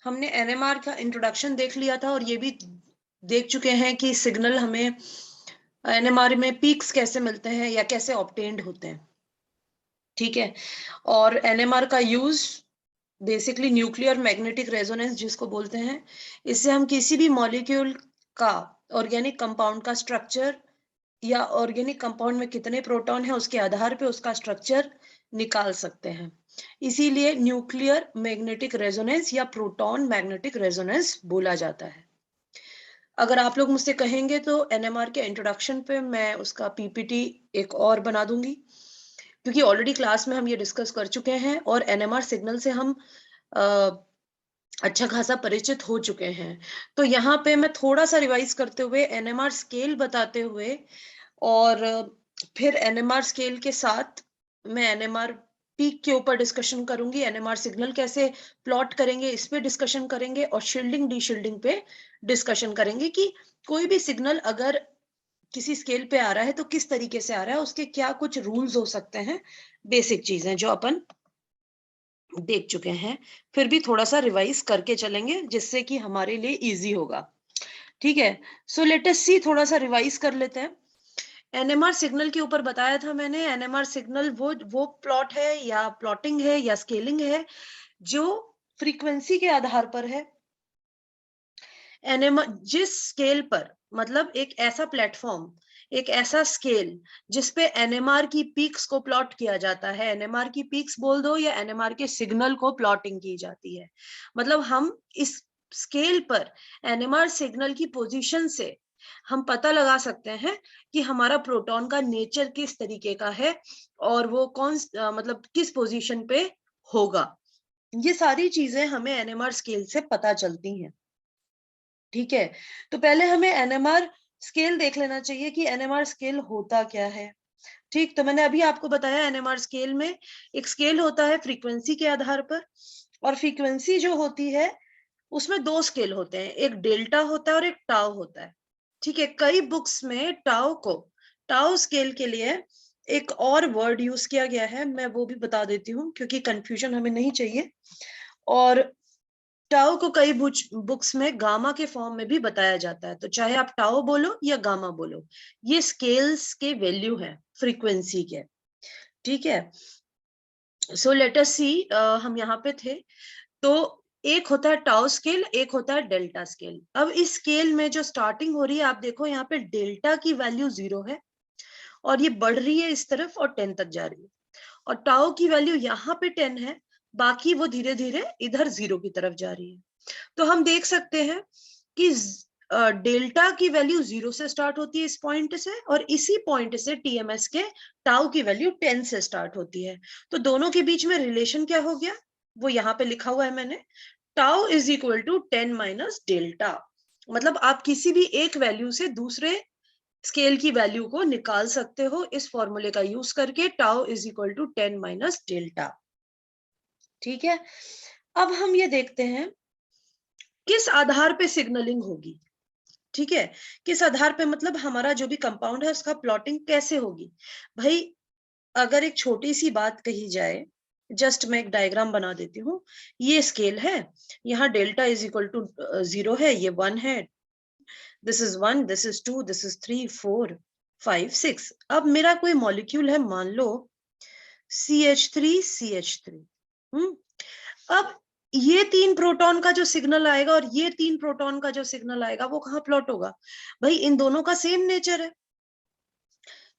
हमने एनएमआर का इंट्रोडक्शन देख लिया था और ये भी देख चुके हैं कि सिग्नल हमें एनएमआर में पीक्स कैसे मिलते हैं या कैसे ऑब्टेन्ड होते हैं। ठीक है, और एनएमआर का use basically nuclear magnetic resonance जिसको बोलते हैं, इससे हम किसी भी मॉलिक्यूल का ऑर्गेनिक कंपाउंड का स्ट्रक्चर या ऑर्गेनिक कंपाउंड में कितने प्रोटॉन है उसके आधार पे उसका स्ट्रक्चर निकाल सकते हैं। इसीलिए न्यूक्लियर मैग्नेटिक रेजोनेंस या प्रोटॉन मैग्नेटिक रेजोनेंस बोला जाता है। अगर आप लोग मुझसे कहेंगे तो एनएमआर के इंट्रोडक्शन पे मैं उसका पीपीटी एक और बना दूंगी, क्योंकि ऑलरेडी क्लास में हम ये डिस्कस कर चुके हैं और एनएमआर सिग्नल से हम अच्छा खासा परिचित हो चुके हैं। तो यहाँ पे मैं थोड़ा सा रिवाइज करते हुए एनएमआर स्केल बताते हुए और फिर एनएमआर स्केल के साथ मैं एनएमआर पीक के ऊपर डिस्कशन करूंगी, एनएमआर सिग्नल कैसे प्लॉट करेंगे इस पे डिस्कशन करेंगे और शील्डिंग डीशील्डिंग पे डिस्कशन करेंगे कि कोई भी सिग्नल अगर किसी स्केल पे आ रहा है तो किस तरीके से आ रहा है, उसके क्या कुछ रूल्स हो सकते हैं, बेसिक चीजें जो अपन देख चुके हैं। फिर भी थोड़ा सा रिवाइज करके चलेंगे जिससे कि हमारे लिए इजी होगा। ठीक है, सो लेट अस सी, थोड़ा सा रिवाइज कर लेते हैं। एनएमआर सिग्नल के ऊपर बताया था मैंने, एनएमआर सिग्नल वो प्लॉट है या प्लॉटिंग है या स्केलिंग है जो फ्रीक्वेंसी के आधार पर है। एनएमआर जिस स्केल पर, मतलब एक ऐसा प्लेटफॉर्म, एक ऐसा स्केल जिस पे एनएमआर की पीक्स को प्लॉट किया जाता है, एनएमआर की पीक्स बोल दो या एनएमआर के सिग्नल को प्लॉटिंग की जाती है। मतलब हम इस स्केल पर एनएमआर सिग्नल की पोजीशन से हम पता लगा सकते हैं कि हमारा प्रोटॉन का नेचर किस तरीके का है और वो मतलब किस पोजीशन पे होगा। ये सारी चीजें हमें एनएमआर स्केल से पता चलती हैं। ठीक है, तो पहले हमें एनएमआर स्केल देख लेना चाहिए कि एनएमआर स्केल होता क्या है। ठीक, तो मैंने अभी आपको बताया एनएमआर स्केल में एक स्केल होता है फ्रीक्वेंसी के आधार पर, और फ्रीक्वेंसी जो होती है उसमें दो स्केल होते हैं, एक डेल्टा होता है और एक टाउ होता है। ठीक है, कई बुक्स में टाउ स्केल के लिए एक और वर्ड यूज किया गया है, मैं वो भी बता देती हूँ क्योंकि कंफ्यूजन हमें नहीं चाहिए। और टाउ को कई बुक्स में गामा के फॉर्म में भी बताया जाता है, तो चाहे आप टाउ बोलो या गामा बोलो, ये स्केल्स के वैल्यू है फ्रीक्वेंसी के। ठीक है, सो लेट अस सी, हम यहाँ पे थे। तो एक होता है टाउ स्केल, एक होता है डेल्टा स्केल। अब इस स्केल में जो स्टार्टिंग हो रही है, आप देखो यहाँ पे डेल्टा की वैल्यू 0 है और ये बढ़ रही है इस तरफ और 10 तक जा रही है, और टाउ की वैल्यू यहाँ पे 10 है, बाकी वो धीरे धीरे इधर 0 की तरफ जा रही है। तो हम देख सकते हैं कि डेल्टा की वैल्यू 0 से स्टार्ट होती है इस पॉइंट से, और इसी पॉइंट से टीएमएस के टाउ की वैल्यू 10 से स्टार्ट होती है। तो दोनों के बीच में रिलेशन क्या हो गया, वो यहाँ पे लिखा हुआ है मैंने, tau is equal to 10 minus delta. मतलब आप किसी भी एक वैल्यू से दूसरे स्केल की वैल्यू को निकाल सकते हो इस फॉर्मूले का यूज करके, tau is equal to 10 minus delta. ठीक है, अब हम ये देखते हैं किस आधार पे सिग्नलिंग होगी। ठीक है, किस आधार पे, मतलब हमारा जो भी कंपाउंड है उसका प्लॉटिंग कैसे होगी। भाई अगर एक छोटी सी बात कही जाए, जस्ट मैं एक डायग्राम बना देती हूँ। ये स्केल है, यहाँ डेल्टा इज इक्वल टू 0 है, ये 1 है, this is 1, this is 2, this is 3, 4, 5, 6। अब मेरा कोई मॉलिक्यूल है, मान लो CH3CH3। अब ये 3 प्रोटॉन का जो सिग्नल आएगा और ये 3 प्रोटॉन का जो सिग्नल आएगा वो कहाँ प्लॉट होगा, भाई इन दोनों का सेम नेचर है।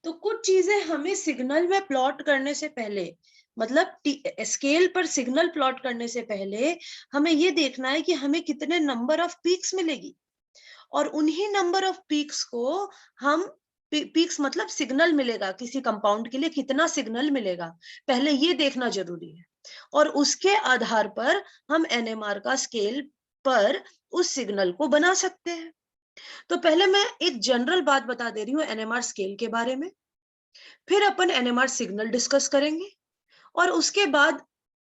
तो कुछ चीजें हमें सिग्नल में प्लॉट करने से पहले, मतलब स्केल पर सिग्नल प्लॉट करने से पहले हमें ये देखना है कि हमें कितने नंबर ऑफ पीक्स मिलेगी, और उन्हीं नंबर ऑफ पीक्स को हम पीक्स मतलब सिग्नल मिलेगा किसी कंपाउंड के लिए, कितना सिग्नल मिलेगा पहले ये देखना जरूरी है, और उसके आधार पर हम एनएमआर का स्केल पर उस सिग्नल को बना सकते हैं। तो पहले मैं एक जनरल बात बता दे रही हूँ एनएमआर स्केल के बारे में, फिर अपन एनएमआर सिग्नल डिस्कस करेंगे, और उसके बाद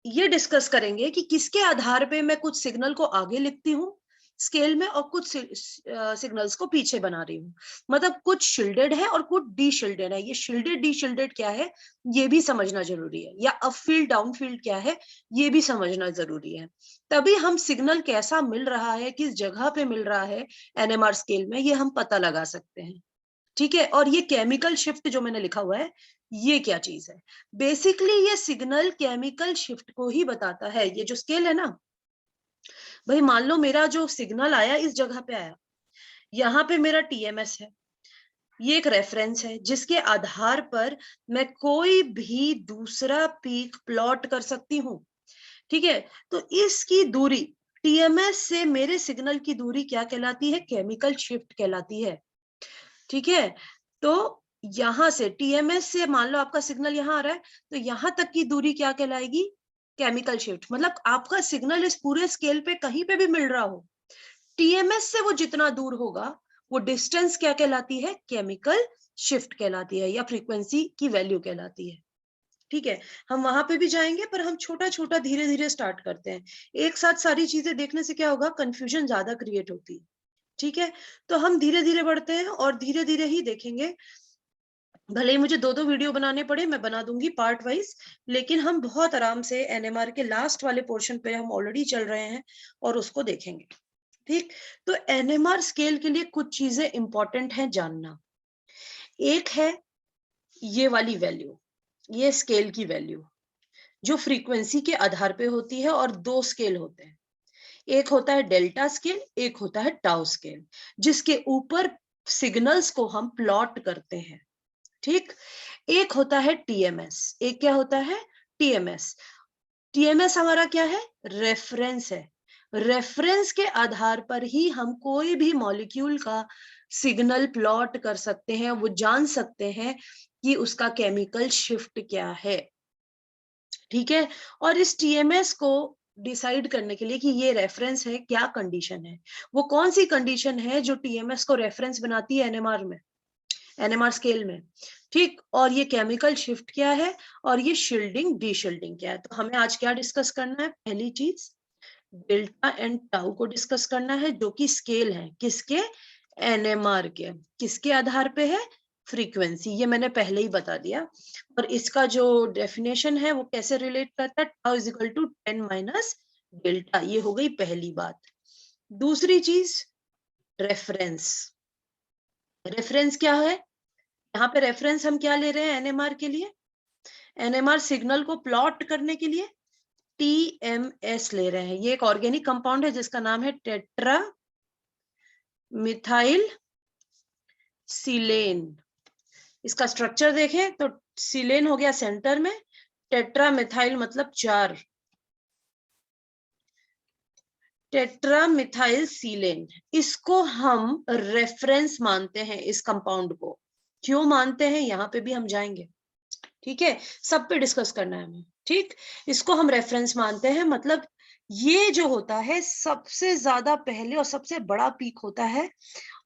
ये डिस्कस करेंगे कि किसके आधार पे मैं कुछ सिग्नल को आगे लिखती हूँ स्केल में और कुछ सिग्नल्स को पीछे बना रही हूँ। मतलब कुछ शील्डेड है और कुछ डी शील्डेड है। ये शील्डेड डी शील्डेड क्या है ये भी समझना जरूरी है, या अप फील्ड डाउन फील्ड क्या है ये भी समझना जरूरी है। तभी हम सिग्नल कैसा मिल रहा है, किस जगह पे मिल रहा है एनएमआर स्केल में, ये हम पता लगा सकते हैं। ठीक है, और ये केमिकल शिफ्ट जो मैंने लिखा हुआ है ये क्या चीज है? बेसिकली ये सिग्नल केमिकल शिफ्ट को ही बताता है। ये जो स्केल है ना भाई, मान लो मेरा जो सिग्नल आया इस जगह पे आया, यहाँ पे मेरा टीएमएस है, ये एक रेफरेंस है जिसके आधार पर मैं कोई भी दूसरा पीक प्लॉट कर सकती हूँ। ठीक है, तो इसकी दूरी टीएमएस से मेरे सिग्नल की दूरी क्या कहलाती है? केमिकल शिफ्ट कहलाती है। ठीक है, तो यहां से टीएमएस से मान लो आपका सिग्नल यहाँ आ रहा है, तो यहां तक की दूरी क्या कहलाएगी? Chemical shift. मतलब आपका सिग्नल इस पूरे स्केल पे कहीं पे भी मिल रहा हो, टीएमएस से वो जितना दूर होगा वो डिस्टेंस क्या कहलाती है? केमिकल शिफ्ट कहलाती है, या फ्रीक्वेंसी की वैल्यू कहलाती है। ठीक है, हम वहां पे भी जाएंगे, पर हम छोटा छोटा धीरे धीरे स्टार्ट करते हैं। एक साथ सारी चीजें देखने से क्या होगा, कंफ्यूजन ज्यादा क्रिएट होती है। ठीक है, तो हम धीरे धीरे बढ़ते हैं और धीरे धीरे ही देखेंगे। भले ही मुझे दो दो वीडियो बनाने पड़े, मैं बना दूंगी पार्ट वाइज, लेकिन हम बहुत आराम से एनएमआर के लास्ट वाले पोर्शन पे हम ऑलरेडी चल रहे हैं और उसको देखेंगे। ठीक, तो एनएमआर स्केल के लिए कुछ चीजें इंपॉर्टेंट हैं जानना। एक है ये वाली वैल्यू, ये स्केल की वैल्यू जो फ्रीक्वेंसी के आधार पे होती है, और दो स्केल होते हैं, एक होता है डेल्टा स्केल, एक होता है टाउ स्केल, जिसके ऊपर सिग्नल्स को हम प्लॉट करते हैं। ठीक, एक होता है टीएमएस। एक क्या होता है? टीएमएस। टीएमएस हमारा क्या है? रेफरेंस है। रेफरेंस के आधार पर ही हम कोई भी मॉलिक्यूल का सिग्नल प्लॉट कर सकते हैं, वो जान सकते हैं कि उसका केमिकल शिफ्ट क्या है। ठीक है, और इस टीएमएस को डिसाइड करने के लिए कि ये रेफरेंस है, क्या कंडीशन है, वो कौन सी कंडीशन है जो टीएमएस को रेफरेंस बनाती है एनएमआर में, एनएमआर स्केल में। ठीक, और ये केमिकल शिफ्ट क्या है, और ये शील्डिंग डी शील्डिंग क्या है। तो हमें आज क्या डिस्कस करना है? पहली चीज डेल्टा एंड टाउ को डिस्कस करना है, जो कि स्केल है किसके? एनएमआर के। किसके आधार पे है? फ्रीक्वेंसी। ये मैंने पहले ही बता दिया। और इसका जो डेफिनेशन है वो कैसे रिलेट करता है? Tau is equal to 10 minus delta. ये हो गई पहली बात। दूसरी चीज रेफरेंस। रेफरेंस क्या है? यहाँ पे रेफरेंस हम क्या ले रहे हैं एनएमआर के लिए? एनएमआर सिग्नल को प्लॉट करने के लिए टीएमएस ले रहे हैं। ये एक ऑर्गेनिक कंपाउंड है जिसका नाम है टेट्रा मिथाइल सिलेन। इसका स्ट्रक्चर देखें तो सिलेन हो गया सेंटर में, टेट्रा मिथाइल मतलब 4, टेट्रा मिथाइल सिलेन। इसको हम रेफरेंस मानते हैं इस कंपाउंड को। क्यों मानते हैं यहाँ पे भी हम जाएंगे। ठीक है, सब पे डिस्कस करना है हमें। ठीक, इसको हम रेफरेंस मानते हैं, मतलब ये जो होता है सबसे ज्यादा पहले और सबसे बड़ा पीक होता है,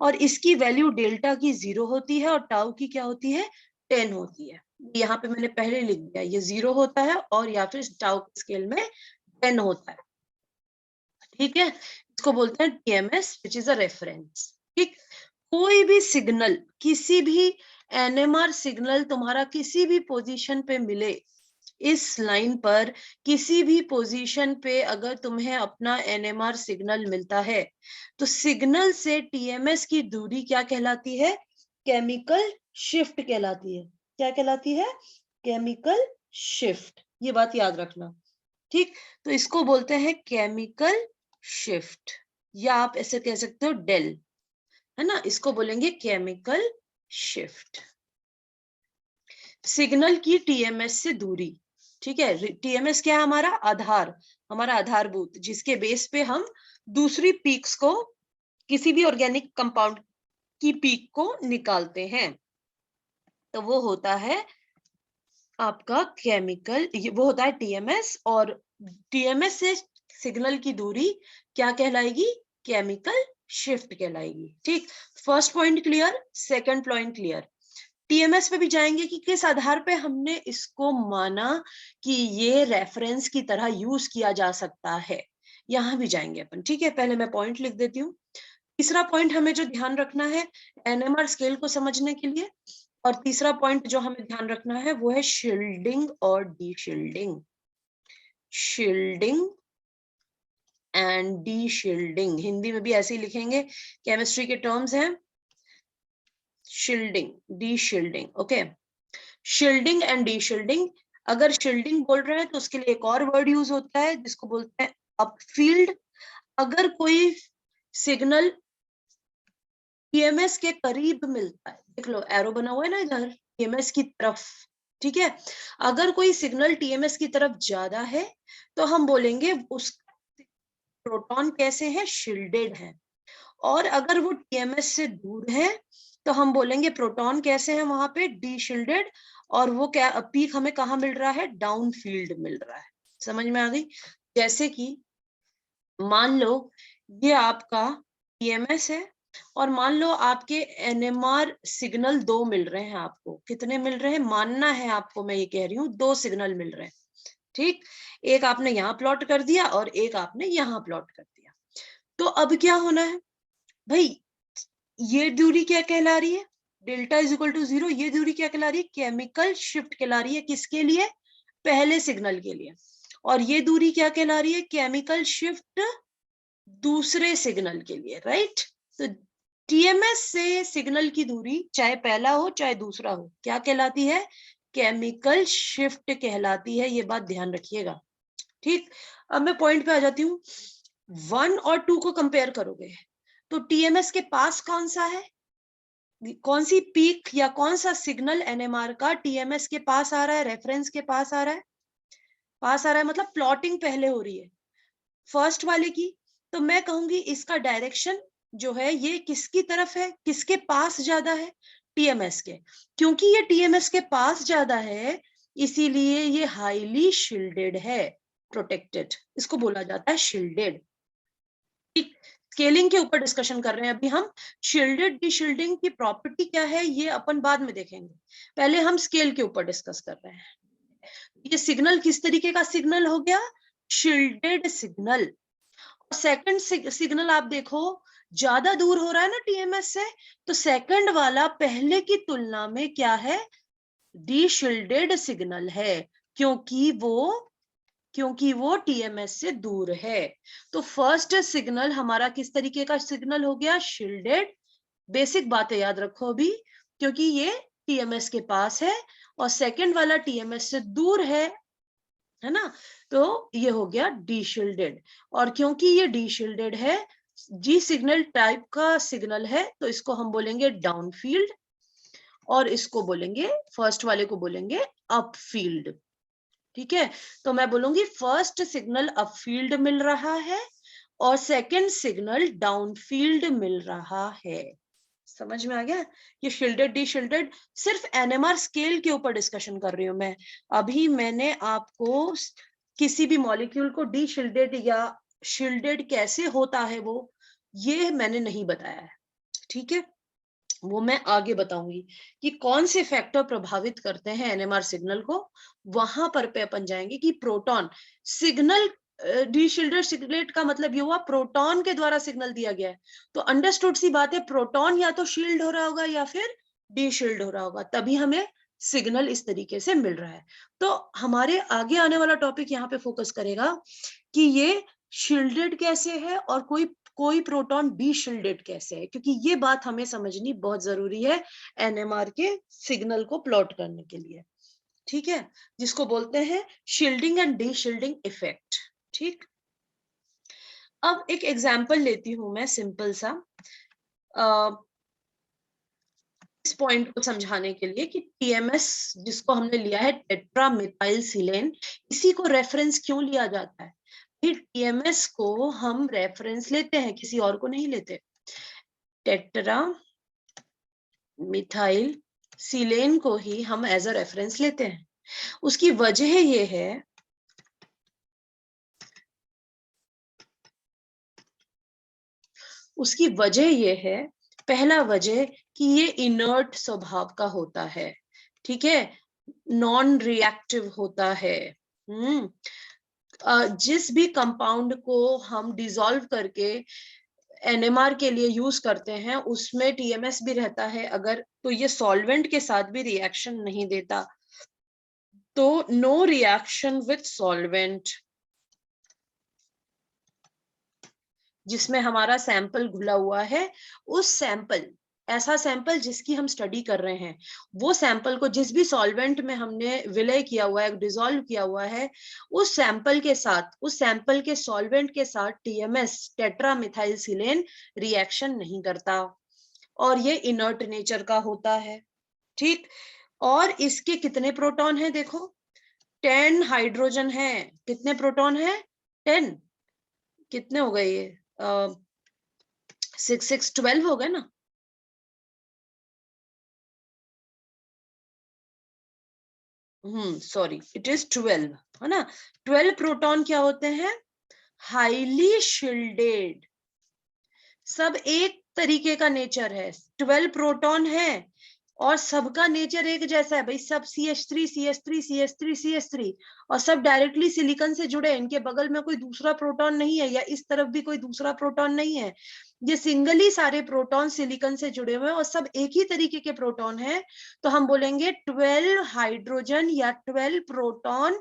और इसकी वैल्यू डेल्टा की 0 होती है और टाउ की क्या होती है? 10 होती है। यहाँ पे मैंने पहले लिख दिया, ये 0 होता है और या फिर टाउ के स्केल में 10 होता है। ठीक है, इसको बोलते हैं TMS which is a reference. ठीक, कोई भी सिग्नल, किसी भी एनएमआर सिग्नल तुम्हारा किसी भी पोजीशन पे मिले, इस लाइन पर किसी भी पोजीशन पे अगर तुम्हें अपना एनएमआर सिग्नल मिलता है, तो सिग्नल से टीएमएस की दूरी क्या कहलाती है? केमिकल शिफ्ट कहलाती है। क्या कहलाती है? Chemical shift. ये बात याद रखना। ठीक, तो इसको बोलते हैं केमिकल शिफ्ट, या आप ऐसे कह सकते हो डेल, है ना, इसको बोलेंगे केमिकल शिफ्ट। सिग्नल की टीएमएस से दूरी। ठीक है, टीएमएस क्या है? हमारा आधार, हमारा आधारभूत, जिसके बेस पे हम दूसरी पीक्स को, किसी भी ऑर्गेनिक कंपाउंड की पीक को निकालते हैं। तो वो होता है आपका केमिकल, वो होता है टीएमएस, और टीएमएस से सिग्नल की दूरी क्या कहलाएगी? केमिकल शिफ्ट कहलाएगी। ठीक, first point clear. Second point clear. TMS पे भी जाएंगे कि किस आधार पे हमने इसको माना कि ये रेफरेंस की तरह यूज किया जा सकता है। यहाँ भी जाएंगे अपन, ठीक है। पहले मैं पॉइंट लिख देती हूँ। तीसरा पॉइंट हमें जो ध्यान रखना है एनएमआर स्केल को समझने के लिए, और तीसरा पॉइंट जो हमें ध्यान रखना है वो है शील्डिंग और डीशील्डिंग। शील्डिंग एंड डीशील्डिंग, हिंदी में भी ऐसे ही लिखेंगे, केमिस्ट्री के टर्म्स हैं शील्डिंग, डीशील्डिंग, ओके। शील्डिंग एंड डीशील्डिंग, अगर शील्डिंग बोल रहे हैं तो उसके लिए एक और वर्ड यूज होता है जिसको बोलते हैं अपफील्ड। अगर कोई सिग्नल टीएमएस के करीब मिलता है, देख लो एरो बना हुआ है ना इधर, टीएमएस की तरफ, ठीक है। अगर कोई सिग्नल टीएमएस की तरफ ज्यादा है तो हम बोलेंगे उस प्रोटॉन कैसे है, शील्डेड है। और अगर वो टीएमएस से दूर है तो हम बोलेंगे प्रोटॉन कैसे है वहां पे, डीशील्डेड। और वो क्या पीक हमें कहाँ मिल रहा है, डाउन फील्ड मिल रहा है। समझ में आ गई? जैसे कि मान लो ये आपका टीएमएस है और मान लो आपके एनएमआर सिग्नल 2 मिल रहे हैं आपको। कितने मिल रहे हैं, मानना है आपको, मैं ये कह रही हूँ 2 सिग्नल मिल रहे हैं, ठीक। एक आपने यहाँ प्लॉट कर दिया और एक आपने यहाँ प्लॉट कर दिया। तो अब क्या होना है भाई, ये दूरी क्या कहला रही है, डेल्टा इज इक्वल टू 0। ये दूरी क्या कहला रही है, केमिकल शिफ्ट कहला रही है। किसके लिए, पहले सिग्नल के लिए। और ये दूरी क्या कहला रही है, केमिकल शिफ्ट दूसरे सिग्नल के लिए, राइट। तो टीएमएस से सिग्नल की दूरी चाहे पहला हो चाहे दूसरा हो क्या कहलाती है, केमिकल शिफ्ट कहलाती है। ये बात ध्यान रखिएगा, ठीक। अब मैं पॉइंट पे आ जाती हूँ। 1 और 2 को कंपेयर करोगे तो टीएमएस के पास कौन सा है, कौन सी पीक या कौन सा सिग्नल एनएमआर का टीएमएस के पास आ रहा है, रेफरेंस के पास आ रहा है, पास आ रहा है मतलब प्लॉटिंग पहले हो रही है फर्स्ट वाले की। तो मैं कहूंगी इसका डायरेक्शन जो है ये किसकी तरफ है, किसके पास ज्यादा है, टीएमएस के। क्योंकि ये टीएमएस के पास ज्यादा है इसीलिए ये हाईली शील्डेड है, प्रोटेक्टेड, इसको बोला जाता है शील्डेड। स्केलिंग के ऊपर डिस्कशन कर रहे हैं अभी हम। शील्डेड डीशील्डिंग की प्रॉपर्टी क्या है ये अपन बाद में देखेंगे, पहले हम स्केल के ऊपर डिस्कस कर रहे हैं। ये सिग्नल किस तरीके का सिग्नल हो गया, शील्डेड सिग्नल। सेकंड सिग्नल आप देखो ज्यादा दूर हो रहा है ना टीएमएस से, तो सेकंड वाला पहले की तुलना में क्या है, डीशील्डेड सिग्नल है, क्योंकि वो टीएमएस से दूर है। तो फर्स्ट सिग्नल हमारा किस तरीके का सिग्नल हो गया, शील्डेड। बेसिक बातें याद रखो अभी, क्योंकि ये टीएमएस के पास है और सेकंड वाला टीएमएस से दूर है ना, तो ये हो गया डीशील्डेड। और क्योंकि ये डीशील्डेड है, जी सिग्नल टाइप का सिग्नल है, तो इसको हम बोलेंगे डाउनफील्ड और इसको बोलेंगे, फर्स्ट वाले को बोलेंगे अपफील्ड, ठीक है। तो मैं बोलूंगी फर्स्ट सिग्नल अपफील्ड मिल रहा है और सेकंड सिग्नल डाउनफील्ड मिल रहा है। समझ में आ गया? ये शील्डेड डीशील्डेड सिर्फ एनएमआर स्केल के ऊपर डिस्कशन कर रही हूं मैं। अभी मैंने आपको किसी भी मॉलिक्यूल को डीशील्डेड या शील्डेड कैसे होता है वो ये मैंने नहीं बताया है, ठीक है। वो मैं आगे बताऊंगी कि कौन से फैक्टर प्रभावित करते हैं एनएमआर सिग्नल को, वहां पर पे अपन जाएंगे कि प्रोटॉन सिग्नल, डीशील्डेड सिग्नलेट का मतलब ये हुआ प्रोटॉन के द्वारा सिग्नल दिया गया है। तो अंडरस्टूड सी बात है, प्रोटॉन या तो शील्ड हो रहा होगा या फिर डीशील्ड हो रहा होगा, तभी हमें सिग्नल इस तरीके से मिल रहा है। तो हमारे आगे आने वाला टॉपिक यहाँ पे फोकस करेगा कि ये शील्डेड कैसे है और कोई प्रोटॉन डीशील्डेड कैसे है, क्योंकि ये बात हमें समझनी बहुत जरूरी है एनएमआर के सिग्नल को प्लॉट करने के लिए, ठीक है, जिसको बोलते हैं शील्डिंग एंड डीशील्डिंग इफेक्ट, ठीक। अब एक एग्जांपल लेती हूं मैं सिंपल सा इस पॉइंट को समझाने के लिए कि टीएमएस जिसको हमने लिया है टेट्रा मिथाइल सिलेन, इसी को रेफरेंस क्यों लिया जाता है, फिर टीएमएस को हम रेफरेंस लेते हैं, किसी और को नहीं लेते। टेट्रा मिथाइल सिलेन को ही हम एज अ रेफरेंस लेते हैं। उसकी वजह ये है, उसकी वजह ये है, पहला वजह कि ये इनर्ट स्वभाव का होता है, ठीक है, नॉन रिएक्टिव होता है। जिस भी कंपाउंड को हम डिसॉल्व करके एनएमआर के लिए यूज करते हैं उसमें टीएमएस भी रहता है, अगर तो ये सॉल्वेंट के साथ भी रिएक्शन नहीं देता, तो नो रिएक्शन विथ सॉल्वेंट। जिसमें हमारा सैंपल घुला हुआ है, उस सैंपल, ऐसा सैंपल जिसकी हम स्टडी कर रहे हैं, वो सैंपल को जिस भी सॉल्वेंट में हमने विलय किया हुआ है, डिसॉल्व किया हुआ है, उस सैंपल के साथ, उस सैंपल के सॉल्वेंट के साथ टीएमएस, टेट्रामिथाइलसिलेन, रिएक्शन नहीं करता और ये इनर्ट नेचर का होता है। ठीक, और इसके कितने प्रोटॉन है देखो, 10 हाइड्रोजन है। कितने प्रोटॉन है? 10। कितने हो गए ये? 6 6 12 हो गए ना। सॉरी, इट इज 12, है ना। 12 प्रोटॉन क्या होते हैं? Highly shielded. सब एक तरीके का नेचर है, 12 प्रोटॉन है और सबका नेचर एक जैसा है भाई, सब CH3 CH3 CH3 CH3, और सब डायरेक्टली सिलिकॉन से जुड़े, इनके बगल में कोई दूसरा प्रोटॉन नहीं है या इस तरफ भी कोई दूसरा प्रोटॉन नहीं है, ये सिंगली सारे प्रोटॉन सिलिकॉन से जुड़े हुए हैं और सब एक ही तरीके के प्रोटॉन है। तो हम बोलेंगे 12 हाइड्रोजन या 12 प्रोटॉन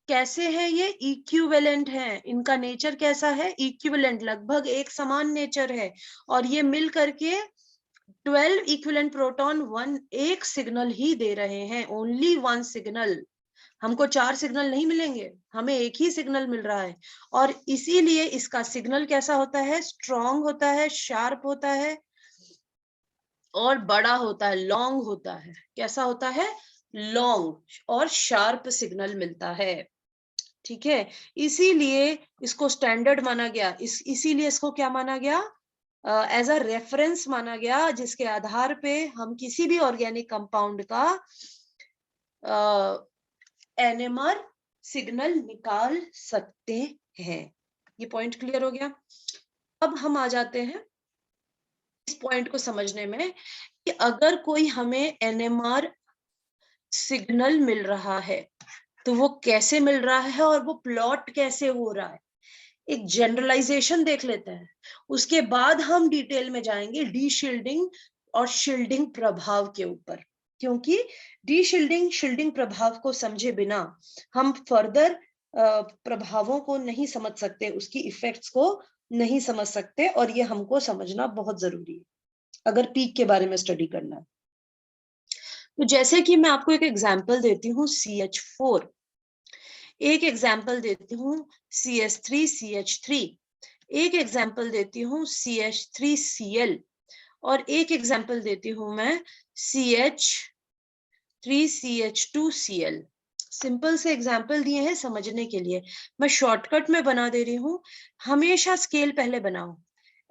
कैसे है, ये इक्विवेलेंट है। इनका नेचर कैसा है? इक्विवेलेंट, लगभग एक समान नेचर है। और ये मिल करके 12 इक्विवेलेंट प्रोटॉन एक सिग्नल ही दे रहे हैं, ओनली 1 सिग्नल। हमको 4 सिग्नल नहीं मिलेंगे, हमें एक ही सिग्नल मिल रहा है। और इसीलिए इसका सिग्नल कैसा होता है? स्ट्रॉन्ग होता है, शार्प होता है और बड़ा होता है, लॉन्ग होता है। कैसा होता है? लॉन्ग और शार्प सिग्नल मिलता है। ठीक है, इसीलिए इसको स्टैंडर्ड माना गया, इसीलिए इसको क्या माना गया? एज अ रेफरेंस माना गया, जिसके आधार पे हम किसी भी ऑर्गेनिक कंपाउंड का एनएमआर सिग्नल निकाल सकते हैं। ये पॉइंट क्लियर हो गया। अब हम आ जाते हैं इस पॉइंट को समझने में कि अगर कोई हमें एनएमआर सिग्नल मिल रहा है तो वो कैसे मिल रहा है और वो प्लॉट कैसे हो रहा है। एक जनरलाइजेशन देख लेते हैं, उसके बाद हम डिटेल में जाएंगे डी शील्डिंग और शील्डिंग प्रभाव के ऊपर, क्योंकि डी शील्डिंग शील्डिंग प्रभाव को समझे बिना हम फर्दर प्रभावों को नहीं समझ सकते, उसकी इफेक्ट्स को नहीं समझ सकते, और ये हमको समझना बहुत जरूरी है अगर पीक के बारे में स्टडी करना है। तो जैसे कि मैं आपको एक एग्जांपल देती हूँ CH4, एक एग्जाम्पल देती हूँ CH3 CH3, एक एग्जाम्पल देती हूँ CH3Cl, और एक एग्जाम्पल देती हूँ मैं CH3CH2Cl। सिंपल से एग्जाम्पल दिए हैं समझने के लिए, मैं शॉर्टकट में बना दे रही हूँ। हमेशा स्केल पहले बनाओ।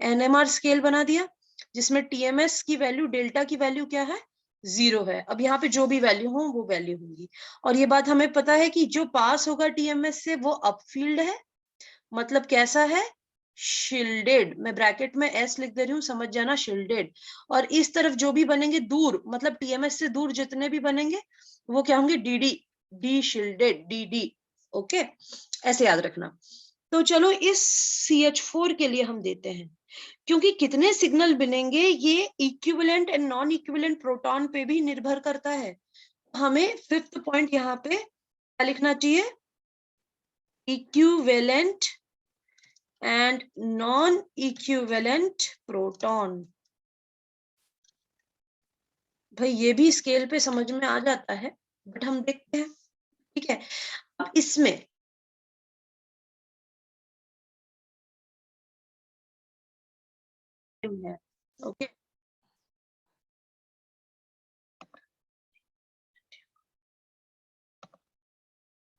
एनएमआर स्केल बना दिया, जिसमें टीएमएस की वैल्यू, डेल्टा की वैल्यू क्या है? 0 है। अब यहाँ पे जो भी वैल्यू हो वो वैल्यू होंगी, और ये बात हमें पता है कि जो पास होगा टीएमएस से वो अपफील्ड है, मतलब कैसा है? शील्डेड। मैं ब्रैकेट में एस लिख दे रही हूँ, समझ जाना, शील्डेड। और इस तरफ जो भी बनेंगे दूर, मतलब टीएमएस से दूर जितने भी बनेंगे वो क्या होंगे? DD, D shielded, DD. Okay, ऐसे याद रखना। तो चलो इस CH4 के लिए हम देते हैं, क्योंकि कितने सिग्नल बनेंगे ये equivalent and non equivalent proton पे भी निर्भर करता है। हमें 5th पॉइंट यहाँ पे क्या लिखना चाहिए? Equivalent and non equivalent proton. भाई ये भी स्केल पे समझ में आ जाता है, बट हम देखते हैं। ठीक है, अब इसमें है, ओके,